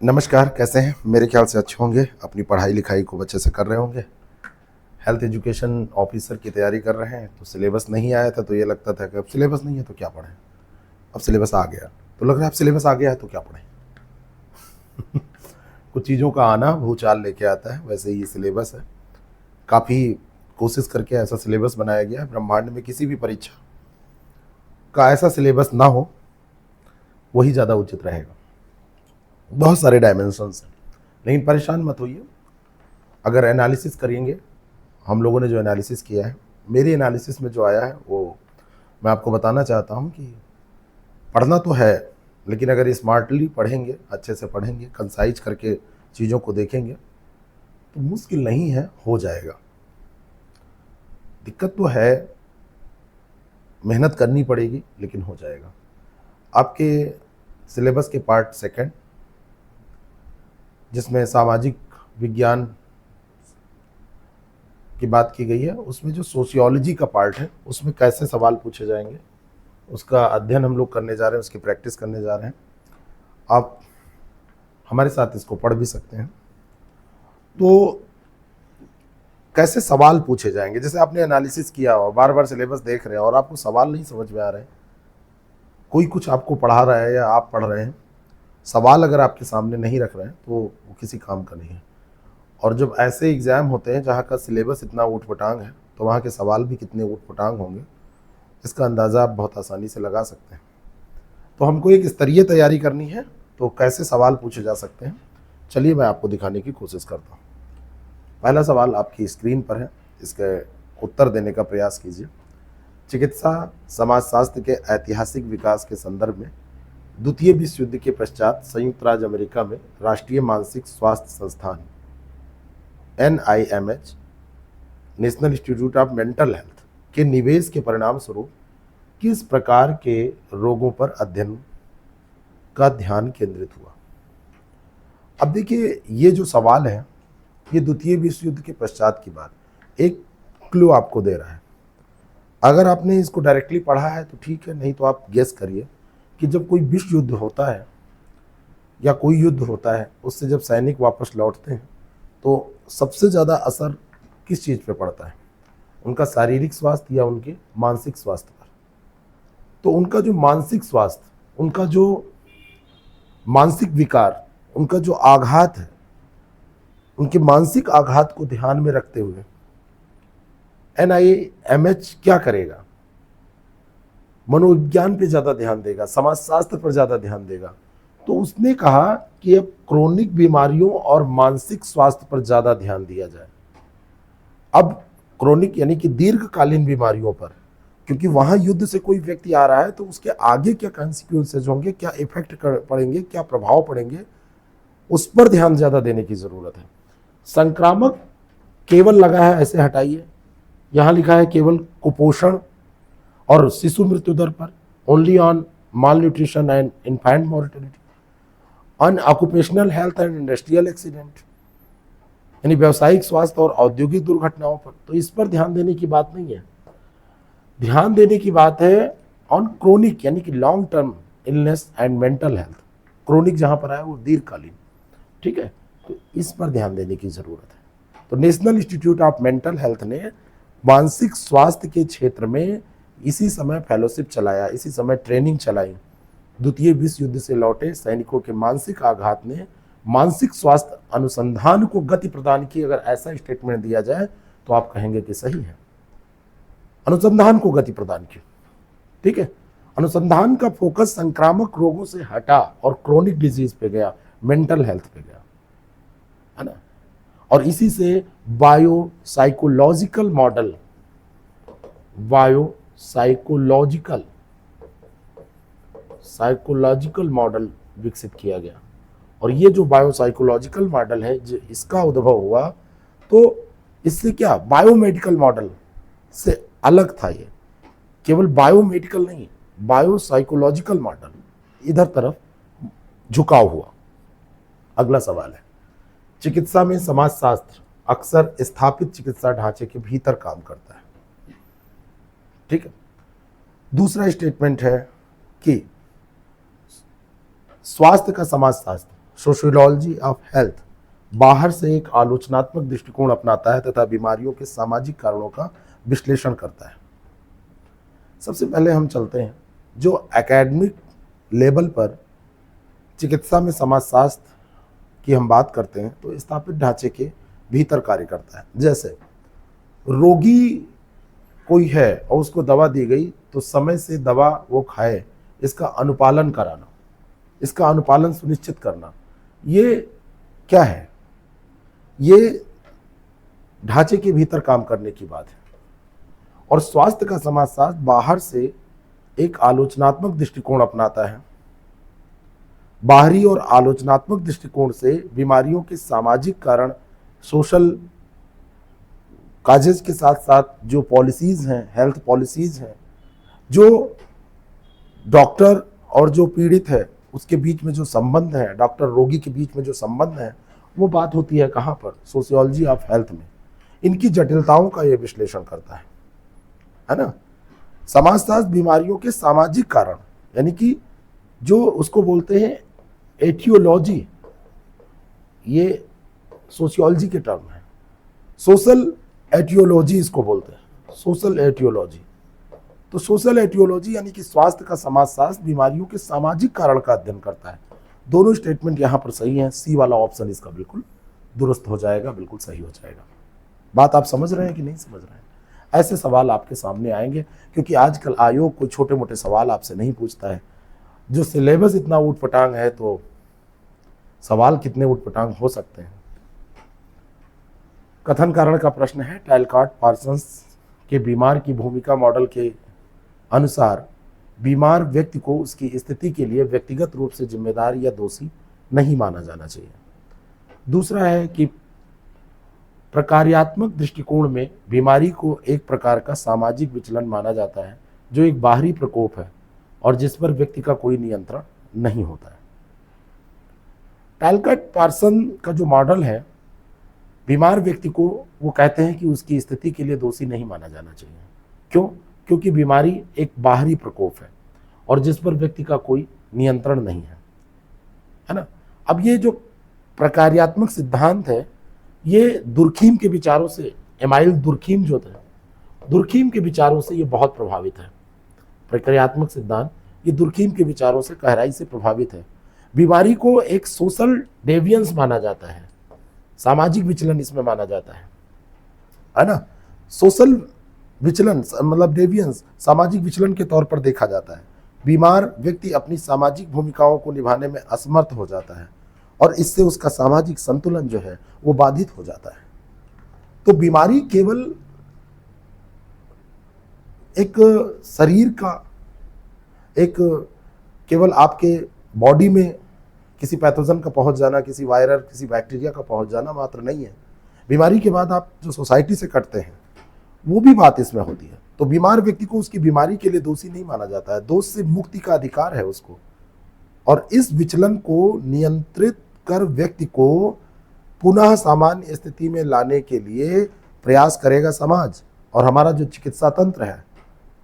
नमस्कार, कैसे हैं? मेरे ख्याल से अच्छे होंगे, अपनी पढ़ाई लिखाई खूब अच्छे से कर रहे होंगे। हेल्थ एजुकेशन ऑफिसर की तैयारी कर रहे हैं तो सिलेबस नहीं आया था तो ये लगता था कि अब सिलेबस नहीं है तो क्या पढ़ें। अब सिलेबस आ गया तो लग रहा है अब सिलेबस आ गया है तो क्या पढ़ें। कुछ चीज़ों का आना भूचाल लेके आता है, वैसे ही ये सिलेबस है। काफ़ी कोशिश करके ऐसा सिलेबस बनाया गया है, ब्रह्मांड में किसी भी परीक्षा का ऐसा सिलेबस ना हो, वही ज़्यादा उचित रहेगा। बहुत सारे डायमेंशंस हैं, लेकिन परेशान मत होइए। अगर एनालिसिस करेंगे, हम लोगों ने जो एनालिसिस किया है, मेरी एनालिसिस में जो आया है वो मैं आपको बताना चाहता हूँ कि पढ़ना तो है, लेकिन अगर स्मार्टली पढ़ेंगे, अच्छे से पढ़ेंगे, कंसाइज करके चीज़ों को देखेंगे तो मुश्किल नहीं है, हो जाएगा। दिक्कत तो है, मेहनत करनी पड़ेगी, लेकिन हो जाएगा। आपके सिलेबस के पार्ट सेकंड, जिसमें सामाजिक विज्ञान की बात की गई है, उसमें जो सोशियोलॉजी का पार्ट है उसमें कैसे सवाल पूछे जाएंगे उसका अध्ययन हम लोग करने जा रहे हैं, उसकी प्रैक्टिस करने जा रहे हैं। आप हमारे साथ इसको पढ़ भी सकते हैं। तो कैसे सवाल पूछे जाएंगे, जैसे आपने एनालिसिस किया हो, बार बार सिलेबस देख रहे हैं और आपको सवाल नहीं समझ में आ रहे हैं, कोई कुछ आपको पढ़ा रहा है या आप पढ़ रहे हैं, सवाल अगर आपके सामने नहीं रख रहे हैं तो वो किसी काम का नहीं है। और जब ऐसे एग्ज़ाम होते हैं जहाँ का सिलेबस इतना ऊट पटांग है, तो वहाँ के सवाल भी कितने ऊट पटांग होंगे, इसका अंदाज़ा आप बहुत आसानी से लगा सकते हैं। तो हमको एक स्तरीय तैयारी करनी है, तो कैसे सवाल पूछे जा सकते हैं, चलिए मैं आपको दिखाने की कोशिश करता हूँ। पहला सवाल आपकी स्क्रीन पर है, इसके उत्तर देने का प्रयास कीजिए। चिकित्सा समाजशास्त्र के ऐतिहासिक विकास के संदर्भ में द्वितीय विश्व युद्ध के पश्चात संयुक्त राज्य अमेरिका में राष्ट्रीय मानसिक स्वास्थ्य संस्थान NIMH, national institute of mental health के निवेश के परिणाम स्वरूप किस प्रकार के रोगों पर अध्ययन का ध्यान केंद्रित हुआ। अब देखिए, ये जो सवाल है ये द्वितीय विश्व युद्ध के पश्चात की बात, एक क्लू आपको दे रहा है। अगर आपने इसको डायरेक्टली पढ़ा है तो ठीक है, नहीं तो आप गेस करिए कि जब कोई विश्व युद्ध होता है या कोई युद्ध होता है, उससे जब सैनिक वापस लौटते हैं तो सबसे ज़्यादा असर किस चीज़ पे पड़ता है, उनका शारीरिक स्वास्थ्य या उनके मानसिक स्वास्थ्य पर। तो उनका जो मानसिक स्वास्थ्य, उनका जो मानसिक विकार, उनका जो आघात है, उनके मानसिक आघात को ध्यान में रखते हुए NIMH क्या करेगा, मनोविज्ञान पे ज़्यादा ध्यान देगा, समाजशास्त्र पर ज़्यादा ध्यान देगा। तो उसने कहा कि अब क्रोनिक बीमारियों और मानसिक स्वास्थ्य पर ज़्यादा ध्यान दिया जाए। अब क्रोनिक यानी कि दीर्घकालीन बीमारियों पर, क्योंकि वहाँ युद्ध से कोई व्यक्ति आ रहा है तो उसके आगे क्या कॉन्सिक्वेंसेज होंगे, क्या इफेक्ट पड़ेंगे, क्या प्रभाव पड़ेंगे, उस पर ध्यान ज़्यादा देने की ज़रूरत है। संक्रामक केवल लगा है, ऐसे हटाइए, यहाँ लिखा है केवल कुपोषण और शिशु मृत्यु दर पर, only on mall nutrition and infant mortality, on occupational health and industrial accident, यानी व्यावसायिक स्वास्थ्य और औद्योगिक दुर्घटनाओं पर। तो इस पर ध्यान देने की बात नहीं है, ध्यान देने की बात है ऑन क्रोनिक यानी कि long term illness and mental health. Chronic जहां पर है वो दीर्घकालीन, ठीक है, तो इस पर ध्यान देने की जरूरत है। तो national institute of mental health ने मानसिक स्वास्थ्य के क्षेत्र में इसी समय फेलोशिप चलाया, इसी समय ट्रेनिंग चलाई। द्वितीय विश्व युद्ध से लौटे सैनिकों के मानसिक आघात ने मानसिक स्वास्थ्य अनुसंधान को गति प्रदान की। अगर ऐसा स्टेटमेंट दिया जाए तो आप कहेंगे कि सही है, अनुसंधान को गति प्रदान की, ठीक है। अनुसंधान का फोकस संक्रामक रोगों से हटा और क्रोनिक डिजीज पे गया, मेंटल हेल्थ पे गया, है ना। और इसी से बायोसाइकोलॉजिकल मॉडल विकसित किया गया। और ये जो बायोसाइकोलॉजिकल मॉडल है, जो इसका उद्भव हुआ, तो इससे क्या बायोमेडिकल मॉडल से अलग था। ये केवल बायोमेडिकल नहीं, बायोसाइकोलॉजिकल मॉडल, इधर तरफ झुकाव हुआ। अगला सवाल है, चिकित्सा में समाजशास्त्र अक्सर स्थापित चिकित्सा ढांचे के भीतर काम करता है, ठीक है। दूसरा स्टेटमेंट है कि स्वास्थ्य का समाजशास्त्र सोशियोलॉजी ऑफ हेल्थ बाहर से एक आलोचनात्मक दृष्टिकोण अपनाता है तथा बीमारियों के सामाजिक कारणों का विश्लेषण करता है। सबसे पहले हम चलते हैं जो एकेडमिक लेवल पर चिकित्सा में समाजशास्त्र की हम बात करते हैं तो स्थापित ढांचे के भीतर कार्य करता है। जैसे रोगी कोई है और उसको दवा दी गई तो समय से दवा वो खाए, इसका अनुपालन कराना, इसका अनुपालन सुनिश्चित करना, ये क्या है? ये ढांचे के भीतर काम करने की बात है। और स्वास्थ्य का समाजशास्त्र बाहर से एक आलोचनात्मक दृष्टिकोण अपनाता है। बाहरी और आलोचनात्मक दृष्टिकोण से बीमारियों के सामाजिक कारण, सोशल काजेज के साथ साथ जो पॉलिसीज हैं, हेल्थ पॉलिसीज हैं, जो डॉक्टर और जो पीड़ित है उसके बीच में जो संबंध है, डॉक्टर रोगी के बीच में जो संबंध है, वो बात होती है कहाँ पर? सोशियोलॉजी ऑफ हेल्थ में। इनकी जटिलताओं का ये विश्लेषण करता है ना। समाजशास्त्र बीमारियों के सामाजिक कारण, यानी कि जो उसको बोलते हैं एटियोलॉजी, ये सोशियोलॉजी के टर्म है। सोशल एटियोलॉजी इसको बोलते हैं, सोशल एटियोलॉजी। तो सोशल एटियोलॉजी यानी कि स्वास्थ्य का समाजशास्त्र बीमारियों के सामाजिक कारण का अध्ययन करता है। दोनों स्टेटमेंट यहाँ पर सही हैं। सी वाला ऑप्शन इसका बिल्कुल दुरुस्त हो जाएगा, बिल्कुल सही हो जाएगा। बात आप समझ रहे हैं कि नहीं समझ रहे हैं? ऐसे सवाल आपके सामने आएंगे क्योंकि आजकल आयोग कोई छोटे मोटे सवाल आपसे नहीं पूछता है। जो सिलेबस इतना ऊटपटांग है तो सवाल कितने ऊटपटांग हो सकते हैं। कथन कारण का प्रश्न है, टैलकाट पार्सन्स के बीमार की भूमिका मॉडल के अनुसार बीमार व्यक्ति को उसकी स्थिति के लिए व्यक्तिगत रूप से जिम्मेदार या दोषी नहीं माना जाना चाहिए। दूसरा है कि प्रकार्यात्मक दृष्टिकोण में बीमारी को एक प्रकार का सामाजिक विचलन माना जाता है जो एक बाहरी प्रकोप है और जिस पर व्यक्ति का कोई नियंत्रण नहीं होता है। टैलकाट पार्सन का जो मॉडल है, बीमार व्यक्ति को वो कहते हैं कि उसकी स्थिति के लिए दोषी नहीं माना जाना चाहिए। क्यों? क्योंकि बीमारी एक बाहरी प्रकोप है और जिस पर व्यक्ति का कोई नियंत्रण नहीं है ना। अब ये जो प्रकार्यात्मक सिद्धांत है ये दुर्खीम के विचारों से, एमाइल दुर्खीम जो थे, दुर्खीम के विचारों से ये बहुत प्रभावित है। प्रकार्यात्मक सिद्धांत ये दुर्खीम के विचारों से गहराई से प्रभावित है। बीमारी को एक सोशल डेवियंस माना जाता है, सामाजिक विचलन इसमें माना जाता है ना। सोशल विचलन मतलब डेवियंस सामाजिक विचलन के तौर पर देखा जाता है। बीमार व्यक्ति अपनी सामाजिक भूमिकाओं को निभाने में असमर्थ हो जाता है और इससे उसका सामाजिक संतुलन जो है वो बाधित हो जाता है। तो बीमारी केवल एक शरीर का, एक केवल आपके बॉडी में किसी पैथोजन का पहुंच जाना, किसी वायरस, किसी बैक्टीरिया का पहुंच जाना मात्र नहीं है। बीमारी के बाद आप जो सोसाइटी से कटते हैं वो भी बात इसमें होती है। तो बीमार व्यक्ति को उसकी बीमारी के लिए दोषी नहीं माना जाता है, दोष से मुक्ति का अधिकार है उसको। और इस विचलन को नियंत्रित कर व्यक्ति को पुनः सामान्य स्थिति में लाने के लिए प्रयास करेगा समाज, और हमारा जो चिकित्सा तंत्र है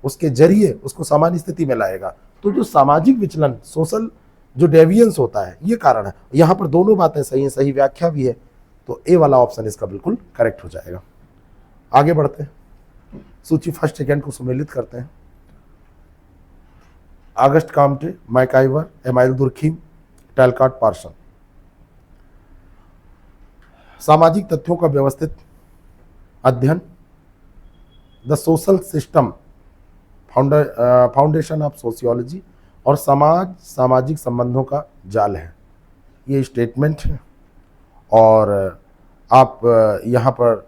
उसके जरिए उसको सामान्य स्थिति में लाएगा। तो जो सामाजिक विचलन, सोशल जो डेवियंस होता है, ये कारण है। यहाँ पर दोनों बातें सही हैं, सही व्याख्या भी है। तो ए वाला ऑप्शन इसका बिल्कुल करेक्ट हो जाएगा। आगे बढ़ते हैं, सूची फर्स्ट सेकंड को सम्मिलित करते हैं। August Comte, MacIver, Emile Durkheim, Talcott Parson. सामाजिक तथ्यों का व्यवस्थित अध्ययन, the social system, foundation of sociology, और समाज सामाजिक संबंधों का जाल है। ये स्टेटमेंट है। और आप यहाँ पर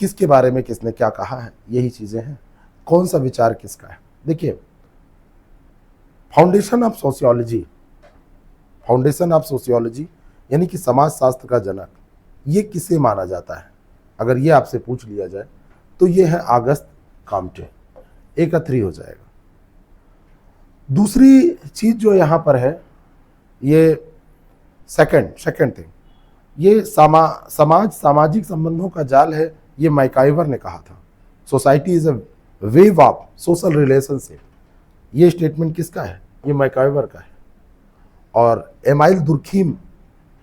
किसके बारे में किसने क्या कहा है, यही चीज़ें हैं। कौन सा विचार किसका है? देखिए, foundation of sociology, foundation of sociology यानी कि समाजशास्त्र का जनक, ये किसे माना जाता है? अगर ये आपसे पूछ लिया जाए तो ये है ऑगस्ट काम्टे। एक 3 हो जाएगा। दूसरी चीज जो यहाँ पर है, ये सेकंड थिंग, ये समाज सामाजिक संबंधों का जाल है। ये मैकाइवर ने कहा था। Society is a wave of social relationship. ये स्टेटमेंट किसका है? ये मैकाइवर का है। और एमाइल दुर्खीम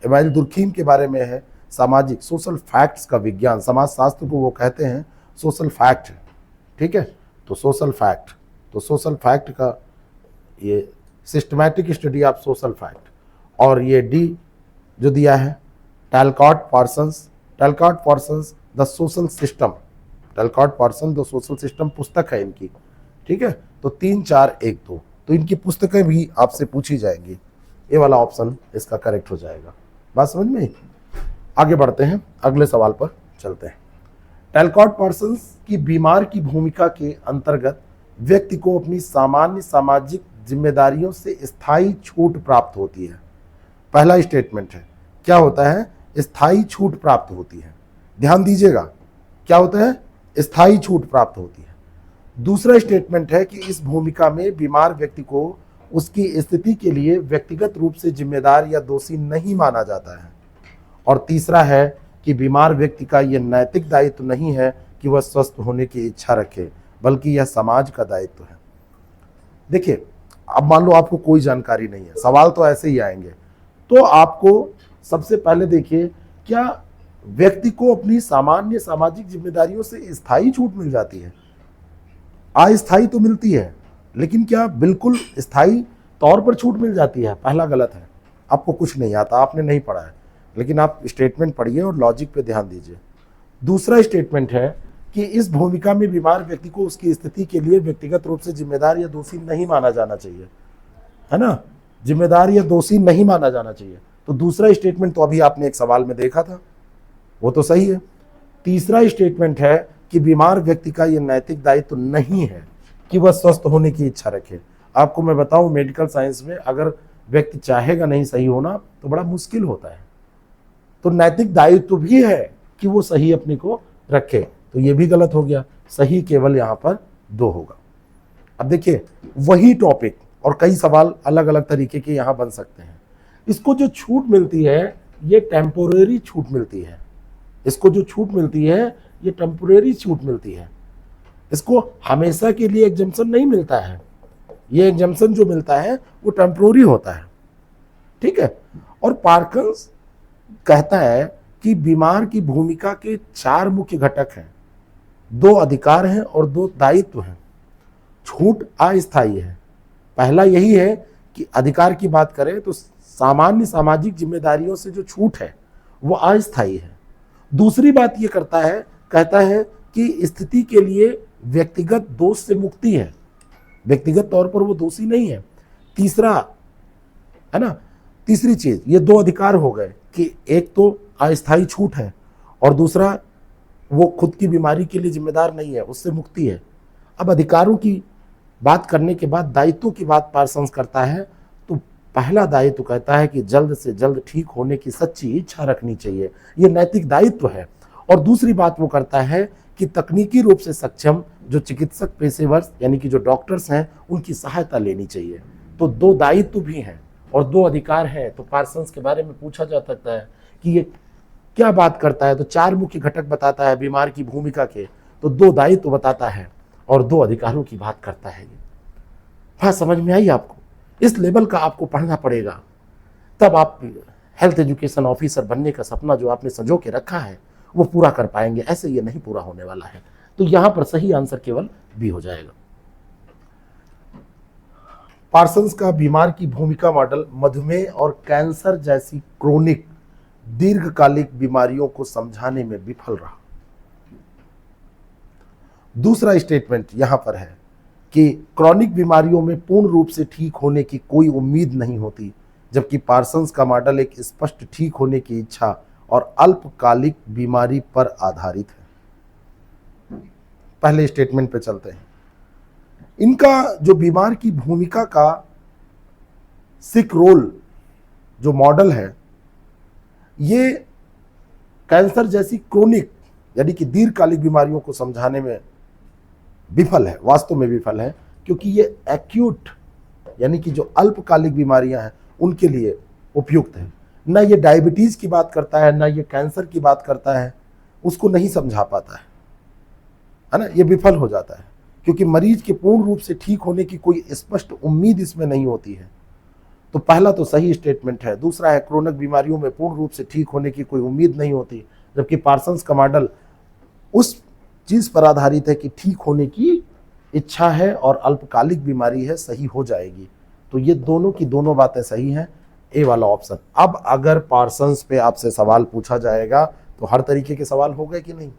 इमानुएल दुर्खीम के बारे में है सामाजिक सोशल फैक्ट्स का विज्ञान। समाजशास्त्र को वो कहते हैं सोशल फैक्ट, ठीक है। तो सोशल फैक्ट, तो सोशल फैक्ट का ये systematic study of social fact. और ये डी जो दिया है Talcott Parsons the social system, Talcott Parson the social system पुस्तक है इनकी, ठीक है। तो 3 4 1 2, तो इनकी पुस्तकें भी आपसे पूछी जाएंगी। ये वाला ऑप्शन इसका करेक्ट हो जाएगा। बात समझ में? आगे बढ़ते हैं, अगले सवाल पर चलते हैं। टैलकॉट पार्सन्स की बीमार की भूमिका के अंतर्गत व्यक्ति को अपनी सामान्य सामाजिक जिम्मेदारियों से स्थायी छूट प्राप्त होती है। पहला स्टेटमेंट है, क्या होता है? स्थायी छूट प्राप्त होती है। ध्यान दीजिएगा, क्या होता है? स्थायी छूट प्राप्त होती है। दूसरा स्टेटमेंट है कि इस भूमिका में बीमार व्यक्ति को उसकी स्थिति के लिए व्यक्तिगत रूप से जिम्मेदार या दोषी नहीं माना जाता है। और तीसरा है कि बीमार व्यक्ति का यह नैतिक दायित्व नहीं है कि वह स्वस्थ होने की इच्छा रखे, बल्कि यह समाज का दायित्व है। देखिए, अब मान लो आपको कोई जानकारी नहीं है, सवाल तो ऐसे ही आएंगे, तो आपको सबसे पहले देखिए, क्या व्यक्ति को अपनी सामान्य सामाजिक जिम्मेदारियों से स्थायी छूट मिल जाती है? अस्थायी तो मिलती है, लेकिन क्या बिल्कुल स्थायी तौर पर छूट मिल जाती है? पहला गलत है। आपको कुछ नहीं आता, आपने नहीं पढ़ा है, लेकिन आप स्टेटमेंट पढ़िए और लॉजिक पे ध्यान दीजिए। दूसरा स्टेटमेंट है कि इस भूमिका में बीमार व्यक्ति को उसकी स्थिति के लिए व्यक्तिगत रूप से जिम्मेदार या दोषी नहीं माना जाना चाहिए, है ना? जिम्मेदार या दोषी नहीं माना जाना चाहिए। तो दूसरा स्टेटमेंट तो अभी आपने एक सवाल में देखा था, वो तो सही है। तीसरा स्टेटमेंट है कि बीमार व्यक्ति का यह नैतिक दायित्व नहीं है कि वह स्वस्थ होने की इच्छा रखे। आपको मैं बताऊं, मेडिकल साइंस में अगर व्यक्ति चाहेगा नहीं सही होना तो बड़ा मुश्किल होता है। तो नैतिक दायित्व भी है कि वो सही अपने को रखे, तो ये भी गलत हो गया। सही केवल यहाँ पर 2 होगा। अब देखिए, वही टॉपिक और कई सवाल अलग अलग तरीके के यहाँ बन सकते हैं। इसको जो छूट मिलती है ये टेम्पोरेरी छूट मिलती है। इसको जो छूट मिलती है ये टेम्पोरेरी छूट मिलती है। इसको हमेशा के लिए एग्जम्पशन नहीं मिलता है। ये एग्जम्पशन जो मिलता है वो टेम्पोरेरी होता है, ठीक है। और पार्किंस कहता है कि बीमार की भूमिका के 4 मुख्य घटक हैं, 2 अधिकार हैं और 2 दायित्व हैं। छूट अस्थायी है। पहला यही है कि अधिकार की बात करें तो सामान्य सामाजिक जिम्मेदारियों से जो छूट है वो अस्थायी है। दूसरी बात ये कहता है कि स्थिति के लिए व्यक्तिगत दोष से मुक्ति है, व्यक्तिगत तौर पर वो दोषी नहीं है। तीसरा है ना, तीसरी चीज, ये 2 अधिकार हो गए कि एक तो अस्थायी छूट है और दूसरा वो खुद की बीमारी के लिए जिम्मेदार नहीं है, उससे मुक्ति है। अब अधिकारों की बात करने के बाद दायित्वों की बात पार्सन्स करता है। तो पहला दायित्व कहता है कि जल्द से जल्द ठीक होने की सच्ची इच्छा रखनी चाहिए, ये नैतिक दायित्व है। और दूसरी बात वो करता है कि तकनीकी रूप से सक्षम जो चिकित्सक पेशेवर यानी कि जो डॉक्टर्स हैं उनकी सहायता लेनी चाहिए। तो 2 दायित्व भी हैं और 2 अधिकार हैं। तो पार्सन्स के बारे में पूछा जा सकता है कि ये क्या बात करता है, तो 4 मुख्य घटक बताता है बीमार की भूमिका के, तो 2 दायित्व बताता है और 2 अधिकारों की बात करता है। ये बात समझ में आई आपको? इस लेवल का आपको पढ़ना पड़ेगा, तब आप हेल्थ एजुकेशन ऑफिसर बनने का सपना जो आपने संजो के रखा है वो पूरा कर पाएंगे। ऐसे ये नहीं पूरा होने वाला है। तो यहां पर सही आंसर केवल बी हो जाएगा। पार्सन्स का बीमार की भूमिका मॉडल मधुमेह और कैंसर जैसी क्रोनिक दीर्घकालिक बीमारियों को समझाने में विफल रहा। दूसरा स्टेटमेंट यहां पर है कि क्रॉनिक बीमारियों में पूर्ण रूप से ठीक होने की कोई उम्मीद नहीं होती, जबकि पार्सन्स का मॉडल एक स्पष्ट ठीक होने की इच्छा और अल्पकालिक बीमारी पर आधारित है। पहले स्टेटमेंट पे चलते हैं। इनका जो बीमार की भूमिका का सिक रोल जो मॉडल है ये कैंसर जैसी क्रोनिक यानी कि दीर्घकालिक बीमारियों को समझाने में विफल है, वास्तव में विफल है, क्योंकि ये एक्यूट यानी कि जो अल्पकालिक बीमारियां हैं उनके लिए उपयुक्त है। ना ये डायबिटीज की बात करता है, ना ये कैंसर की बात करता है, उसको नहीं समझा पाता है ना। ये विफल हो जाता है क्योंकि मरीज के पूर्ण रूप से ठीक होने की कोई स्पष्ट उम्मीद इसमें नहीं होती है। तो पहला तो सही स्टेटमेंट है। दूसरा है क्रोनिक बीमारियों में पूर्ण रूप से ठीक होने की कोई उम्मीद नहीं होती, जबकि पार्सन्स का मॉडल उस चीज पर आधारित है कि ठीक होने की इच्छा है और अल्पकालिक बीमारी है, सही हो जाएगी। तो ये दोनों की दोनों बातें सही हैं, ए वाला ऑप्शन। अब अगर पार्सन्स पे आपसे सवाल पूछा जाएगा तो हर तरीके के सवाल हो गए कि नहीं।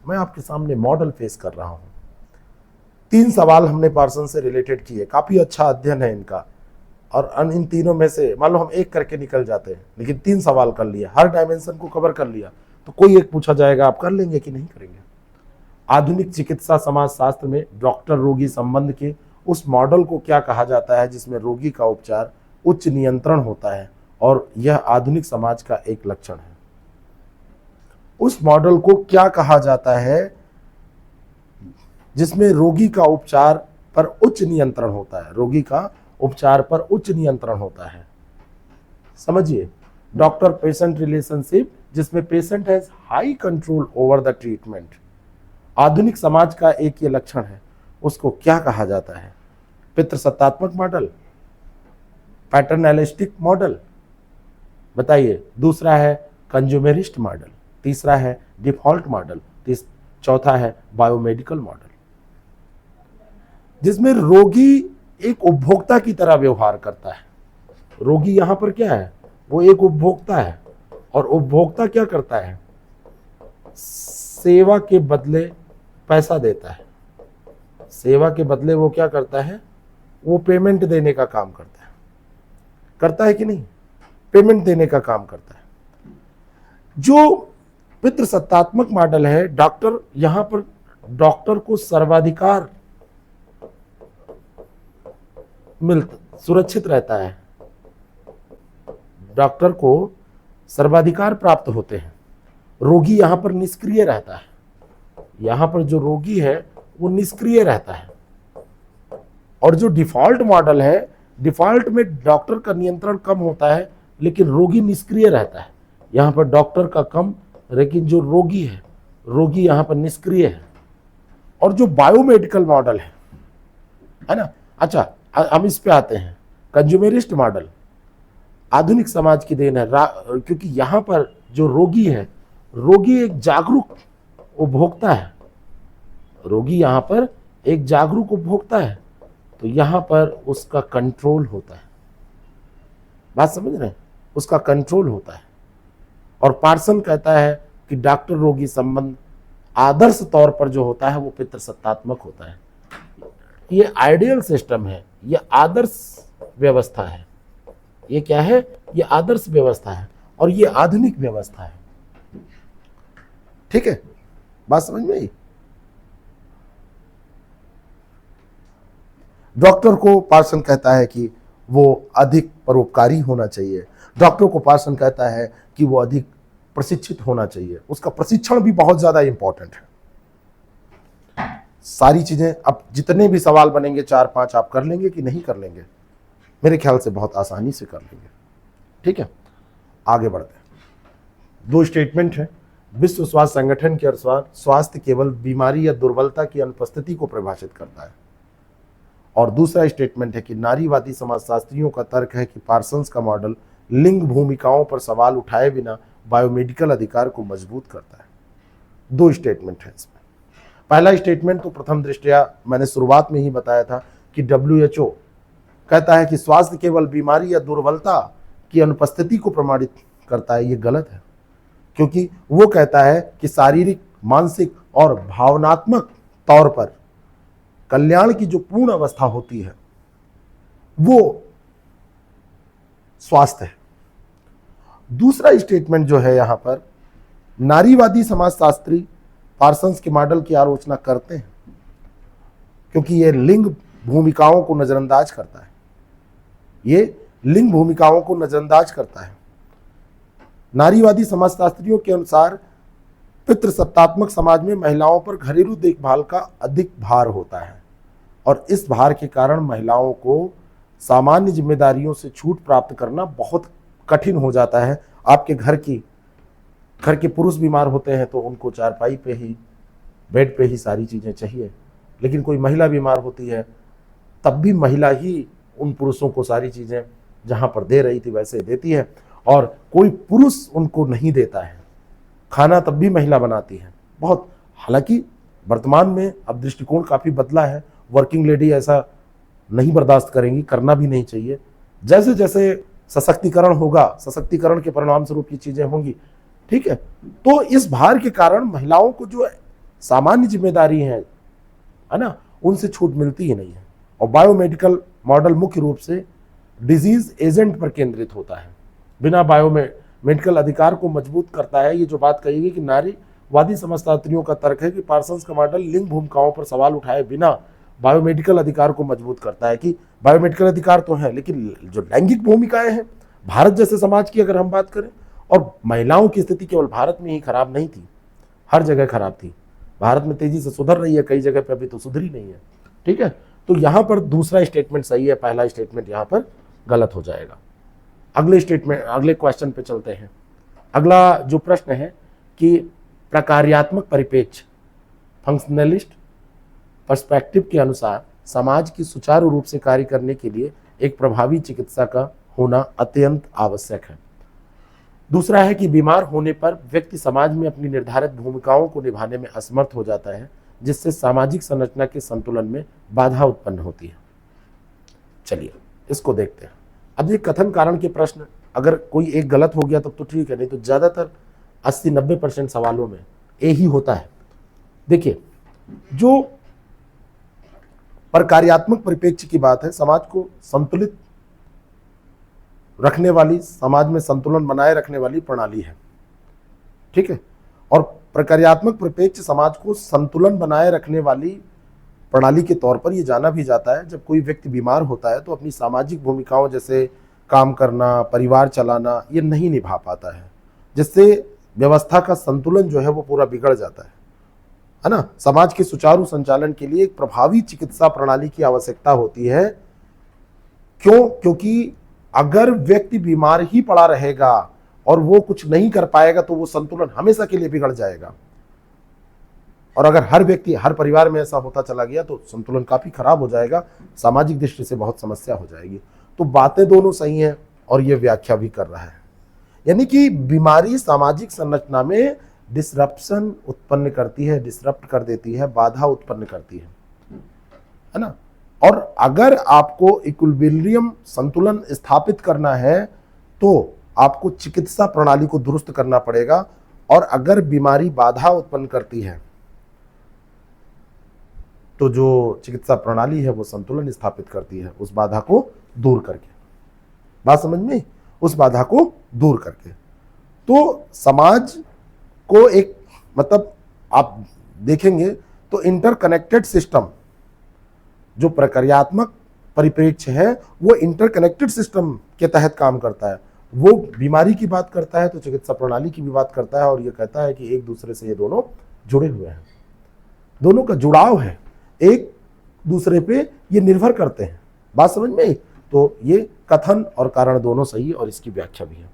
मैं आपके सामने मॉडल पेश कर रहा हूं। 3 सवाल हमने पार्सन से रिलेटेड किए, काफी अच्छा अध्ययन है इनका, और इन तीनों में से मान लो हम एक करके निकल जाते हैं, लेकिन 3 सवाल कर लिया, हर डायमेंशन को कवर कर लिया, तो कोई एक पूछा जाएगा, आप कर लेंगे कि नहीं करेंगे। आधुनिक चिकित्सा समाजशास्त्र में डॉक्टर रोगी संबंध के उस मॉडल को क्या कहा जाता है जिसमें रोगी का उपचार उच्च नियंत्रण होता है, और यह आधुनिक समाज का एक लक्षण है। उस मॉडल को क्या कहा जाता है जिसमें रोगी का उपचार पर उच्च नियंत्रण होता है, रोगी का उपचार पर उच्च नियंत्रण होता है। समझिए, डॉक्टर पेशेंट रिलेशनशिप जिसमें patient has high control over the treatment, आधुनिक समाज का एक ये लक्षण है। उसको क्या कहा जाता है? पितृसत्तात्मक मॉडल, पैटर्नलिस्टिक मॉडल, बताइए। दूसरा है कंज्यूमरिस्ट मॉडल, तीसरा है डिफॉल्ट मॉडल, चौथा है बायोमेडिकल मॉडल, जिसमें रोगी एक उपभोक्ता की तरह व्यवहार करता है। रोगी यहां पर क्या है? वो एक उपभोक्ता है, और उपभोक्ता क्या करता है? सेवा के बदले पैसा देता है। सेवा के बदले वो क्या करता है? वो पेमेंट देने का काम करता है कि नहीं? पेमेंट देने का काम करता है। जो पितृसत्तात्मक मॉडल है, डॉक्टर यहां पर डॉक्टर को सर्वाधिकार सुरक्षित रहता है, डॉक्टर को सर्वाधिकार प्राप्त होते हैं। रोगी यहां पर निष्क्रिय रहता है। यहां पर जो रोगी है वो निष्क्रिय रहता है। और जो डिफॉल्ट मॉडल है, डिफॉल्ट में डॉक्टर का नियंत्रण कम होता है, लेकिन रोगी निष्क्रिय रहता है। यहां पर डॉक्टर का कम, लेकिन जो रोगी है, रोगी यहां पर निष्क्रिय है। और जो बायोमेडिकल मॉडल है ना, अच्छा हम इस पे आते हैं। कंज्यूमरिस्ट मॉडल आधुनिक समाज की देन है, क्योंकि यहां पर जो रोगी है, रोगी एक जागरूक उपभोक्ता है। रोगी यहां पर एक जागरूक उपभोक्ता है, तो यहां पर उसका कंट्रोल होता है। बात समझ रहे हैं? उसका कंट्रोल होता है। और पार्सन कहता है कि डॉक्टर रोगी संबंध आदर्श तौर पर जो होता है वो पितृसत्तात्मक होता है। ये आइडियल सिस्टम है, ये आदर्श व्यवस्था है। ये क्या है? ये आदर्श व्यवस्था है, और ये आधुनिक व्यवस्था है। ठीक है, बात समझ में आई? डॉक्टर को पार्सन कहता है कि वो अधिक परोपकारी होना चाहिए। डॉक्टर को पार्सन कहता है कि वो अधिक प्रशिक्षित होना चाहिए। उसका प्रशिक्षण भी बहुत ज्यादा इंपॉर्टेंट है। सारी चीजें, अब जितने भी सवाल बनेंगे 4-5 आप कर लेंगे कि नहीं कर लेंगे? मेरे ख्याल से बहुत आसानी से कर लेंगे। ठीक है, आगे बढ़ते हैं। 2 स्टेटमेंट है। विश्व स्वास्थ्य संगठन के अनुसार स्वास्थ्य केवल बीमारी या दुर्बलता की अनुपस्थिति को परिभाषित करता है। और दूसरा स्टेटमेंट है कि नारीवादी समाजशास्त्रियों का तर्क है कि पार्सन्स का मॉडल लिंग भूमिकाओं पर सवाल उठाए बिना बायोमेडिकल अधिकार को मजबूत करता है। 2 स्टेटमेंट है इसमें। पहला स्टेटमेंट तो प्रथम दृष्टया मैंने शुरुआत में ही बताया था कि WHO कहता है कि स्वास्थ्य केवल बीमारी या दुर्बलता की अनुपस्थिति को प्रमाणित करता है। ये गलत है, क्योंकि वो कहता है कि शारीरिक, मानसिक और भावनात्मक तौर पर कल्याण की जो पूर्ण अवस्था होती है वो स्वास्थ्य है। दूसरा स्टेटमेंट जो है यहां पर, नारीवादी समाजशास्त्री पार्सन्स के मॉडल की आलोचना करते हैं, क्योंकि ये लिंग भूमिकाओं को नजरअंदाज करता है। ये लिंग भूमिकाओं को नजरअंदाज करता है। नारीवादी समाजशास्त्रियों के अनुसार पितृसत्तात्मक समाज में महिलाओं पर घरेलू देखभाल का अधिक भार होता है, और इस भार के कारण महिलाओं को सामान्य जिम्मेदारियों से छूट प्राप्त करना बहुत कठिन हो जाता है। आपके घर के पुरुष बीमार होते हैं तो उनको चारपाई पे ही, बेड पे ही सारी चीज़ें चाहिए, लेकिन कोई महिला बीमार होती है तब भी महिला ही उन पुरुषों को सारी चीज़ें जहां पर दे रही थी वैसे देती है, और कोई पुरुष उनको नहीं देता है। खाना तब भी महिला बनाती है। बहुत, हालांकि वर्तमान में अब दृष्टिकोण काफी बदला है, वर्किंग लेडी ऐसा नहीं बर्दाश्त करेंगी, करना भी नहीं चाहिए। जैसे जैसे सशक्तिकरण होगा, सशक्तिकरण के परिणाम स्वरूप ये चीजें होंगी, ठीक है। तो इस भार के कारण महिलाओं को जो सामान्य जिम्मेदारी है ना, उनसे छूट मिलती ही नहीं है। और बायोमेडिकल मॉडल मुख्य रूप से डिजीज एजेंट पर केंद्रित होता है, बिना बायोमेडिकल अधिकार को मजबूत करता है। ये जो बात कही गई कि नारीवादी समझदारियों का तर्क है कि पार्सन्स का मॉडल लिंग भूमिकाओं पर सवाल उठाए बिना बायोमेडिकल अधिकार को मजबूत करता है, कि बायोमेडिकल अधिकार तो है लेकिन जो लैंगिक भूमिकाएं हैं, भारत जैसे समाज की अगर हम बात करें, और महिलाओं की स्थिति केवल भारत में ही खराब नहीं थी, हर जगह खराब थी। भारत में तेजी से सुधर रही है, कई जगह पे अभी तो सुधरी नहीं है, ठीक है। तो यहां पर दूसरा स्टेटमेंट सही है, पहला स्टेटमेंट यहां पर गलत हो जाएगा। अगले स्टेटमेंट, अगले क्वेश्चन पे चलते हैं। अगला जो प्रश्न है कि प्रकार्यात्मक परिप्रेक्ष्य, फंक्शनलिस्ट पर्सपेक्टिव के अनुसार समाज की सुचारू रूप से कार्य करने के लिए एक प्रभावी चिकित्सा का होना अत्यंत आवश्यक है। दूसरा है कि बीमार होने पर व्यक्ति समाज में अपनी निर्धारित भूमिकाओं को निभाने में असमर्थ हो जाता है, जिससे सामाजिक संरचना के संतुलन में बाधा उत्पन्न होती है। चलिए इसको देखते हैं। अब ये कथन कारण के प्रश्न अगर कोई एक गलत हो गया तब तो ठीक है, नहीं तो ज्यादातर 80-90% सवालों में ए ही होता है। देखिए, जो प्रकार्यात्मक परिप्रेक्ष्य की बात है, समाज को संतुलित रखने वाली, समाज में संतुलन बनाए रखने वाली प्रणाली है, ठीक है। और प्रकार्यात्मक परिप्रेक्ष्य समाज को संतुलन बनाए रखने वाली प्रणाली के तौर पर यह जाना भी जाता है। जब कोई व्यक्ति बीमार होता है तो अपनी सामाजिक भूमिकाओं जैसे काम करना, परिवार चलाना, ये नहीं निभा पाता है, जिससे व्यवस्था का संतुलन जो है वो पूरा बिगड़ जाता है ना। समाज के सुचारू संचालन के लिए एक प्रभावी चिकित्सा प्रणाली की आवश्यकता होती है। क्यों? क्योंकि अगर व्यक्ति बीमार ही पड़ा रहेगा और वो कुछ नहीं कर पाएगा तो वो संतुलन हमेशा के लिए बिगड़ जाएगा। और अगर हर व्यक्ति, हर परिवार में ऐसा होता चला गया तो संतुलन काफी खराब हो जाएगा, सामाजिक दृष्टि से बहुत समस्या हो जाएगी। तो बातें दोनों सही हैं और ये व्याख्या भी कर रहा है, यानी कि बीमारी सामाजिक संरचना में डिसरप्शन उत्पन्न करती है, डिसरप्ट कर देती है, बाधा उत्पन्न करती है ना। और अगर आपको इक्विलिब्रियम, संतुलन स्थापित करना है तो आपको चिकित्सा प्रणाली को दुरुस्त करना पड़ेगा। और अगर बीमारी बाधा उत्पन्न करती है तो जो चिकित्सा प्रणाली है वो संतुलन स्थापित करती है, उस बाधा को दूर करके। बात समझ में? उस बाधा को दूर करके। तो समाज को एक, मतलब आप देखेंगे तो इंटरकनेक्टेड सिस्टम, जो प्रक्रियात्मक परिप्रेक्ष्य है वो इंटरकनेक्टेड सिस्टम के तहत काम करता है। वो बीमारी की बात करता है तो चिकित्सा प्रणाली की भी बात करता है, और ये कहता है कि एक दूसरे से ये दोनों जुड़े हुए हैं, दोनों का जुड़ाव है, एक दूसरे पे ये निर्भर करते हैं। बात समझ में आई? तो ये कथन और कारण दोनों सही और इसकी व्याख्या भी है।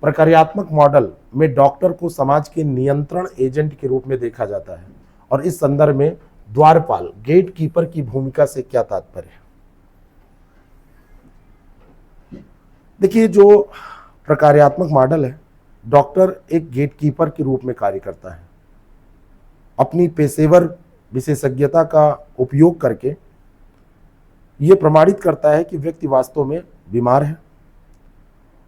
प्रक्रियात्मक मॉडल में डॉक्टर को समाज के नियंत्रण एजेंट के रूप में देखा जाता है, और इस संदर्भ में द्वारपाल, गेट कीपर की भूमिका से क्या तात्पर्य है? देखिए, जो प्रक्रियात्मक मॉडल है, डॉक्टर एक गेट कीपर के रूप में कार्य करता है, अपनी पेशेवर विशेषज्ञता का उपयोग करके यह प्रमाणित करता है कि व्यक्ति वास्तव में बीमार है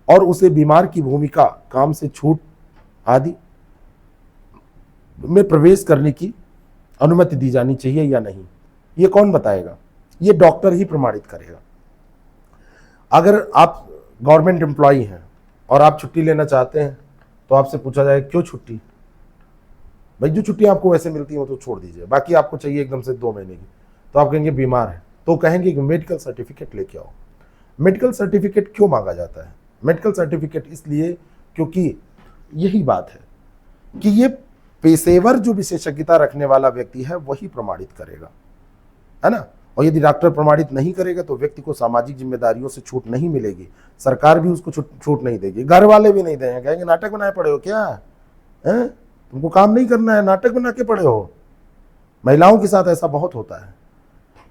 और उसे बीमार की भूमिका, काम से छूट आदि में प्रवेश करने की अनुमति दी जानी चाहिए या नहीं। ये कौन बताएगा? ये डॉक्टर ही प्रमाणित करेगा। अगर आप गवर्नमेंट एम्प्लॉई हैं और आप छुट्टी लेना चाहते हैं तो आपसे पूछा जाए क्यों छुट्टी? भाई जो छुट्टी आपको वैसे मिलती है वो तो छोड़ दीजिए, बाकी आपको चाहिए एकदम से 2 महीने की, तो आप कहेंगे बीमार है, तो कहेंगे कि मेडिकल सर्टिफिकेट लेके आओ। मेडिकल सर्टिफिकेट क्यों मांगा जाता है? मेडिकल सर्टिफिकेट इसलिए क्योंकि यही बात है कि ये पेशेवर जो विशेषज्ञता रखने वाला व्यक्ति है वही प्रमाणित करेगा, है ना। और यदि डॉक्टर प्रमाणित नहीं करेगा तो व्यक्ति को सामाजिक जिम्मेदारियों से छूट नहीं मिलेगी, सरकार भी उसको छूट नहीं देगी, घर वाले भी नहीं देंगे, कहेंगे नाटक बनाए पड़े हो क्या है, तुमको काम नहीं करना है, नाटक बना के पड़े हो। महिलाओं के साथ ऐसा बहुत होता है।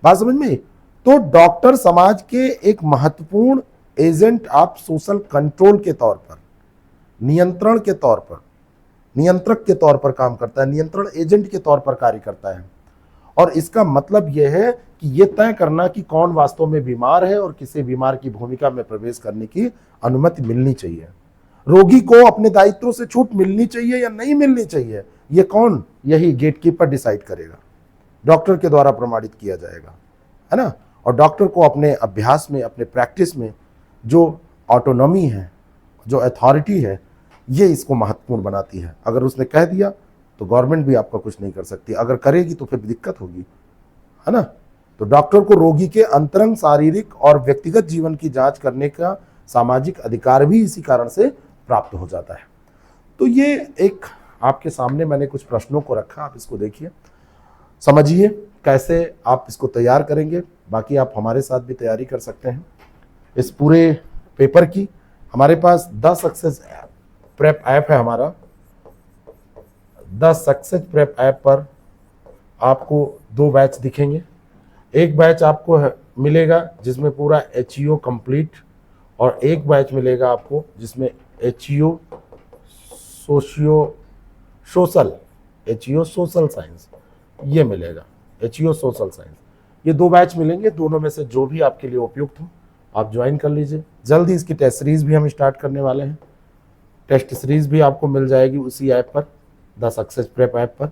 बात समझ में? तो डॉक्टर समाज के एक महत्वपूर्ण एजेंट ऑफ सोशल कंट्रोल के तौर पर, नियंत्रण के तौर पर, नियंत्रक के तौर पर काम करता है, नियंत्रण एजेंट के तौर पर कार्य करता है। और इसका मतलब यह है कि यह तय करना कि कौन वास्तव में बीमार है और किसी बीमार की भूमिका में प्रवेश करने की अनुमति मिलनी चाहिए। रोगी को अपने दायित्वों से छूट मिलनी चाहिए या नहीं मिलनी चाहिए, यह कौन, यही गेटकीपर डिसाइड करेगा, डॉक्टर के द्वारा प्रमाणित किया जाएगा, है ना। और डॉक्टर को अपने अभ्यास में, अपने प्रैक्टिस में जो ऑटोनॉमी है, जो अथॉरिटी है, ये इसको महत्वपूर्ण बनाती है। अगर उसने कह दिया तो गवर्नमेंट भी आपका कुछ नहीं कर सकती, अगर करेगी तो फिर दिक्कत होगी, है ना। तो डॉक्टर को रोगी के अंतरंग शारीरिक और व्यक्तिगत जीवन की जांच करने का सामाजिक अधिकार भी इसी कारण से प्राप्त हो जाता है। तो ये एक आपके सामने मैंने कुछ प्रश्नों को रखा, आप इसको देखिए, समझिए कैसे आप इसको तैयार करेंगे। बाकी आप हमारे साथ भी तैयारी कर सकते हैं इस पूरे पेपर की। हमारे पास 10 सक्सेस प्रेप ऐप है हमारा। 10 सक्सेस प्रेप ऐप पर आपको 2 बैच दिखेंगे। एक बैच आपको मिलेगा जिसमें पूरा HEO कंप्लीट, और एक बैच मिलेगा आपको जिसमें HEO सोशल साइंस ये मिलेगा, HEO सोशल साइंस। ये 2 बैच मिलेंगे, दोनों में से जो भी आपके लिए उपयुक्त हो आप ज्वाइन कर लीजिए। जल्दी इसकी टेस्ट सीरीज भी हम स्टार्ट करने वाले हैं। टेस्ट सीरीज भी आपको मिल जाएगी उसी ऐप पर, द सक्सेस प्रेप ऐप पर,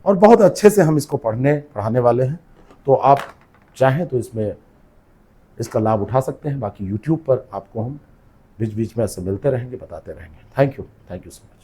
और बहुत अच्छे से हम इसको पढ़ाने वाले हैं। तो आप चाहें तो इसमें इसका लाभ उठा सकते हैं। बाकी यूट्यूब पर आपको हम बीच बीच में ऐसे मिलते रहेंगे, बताते रहेंगे। Thank you so much.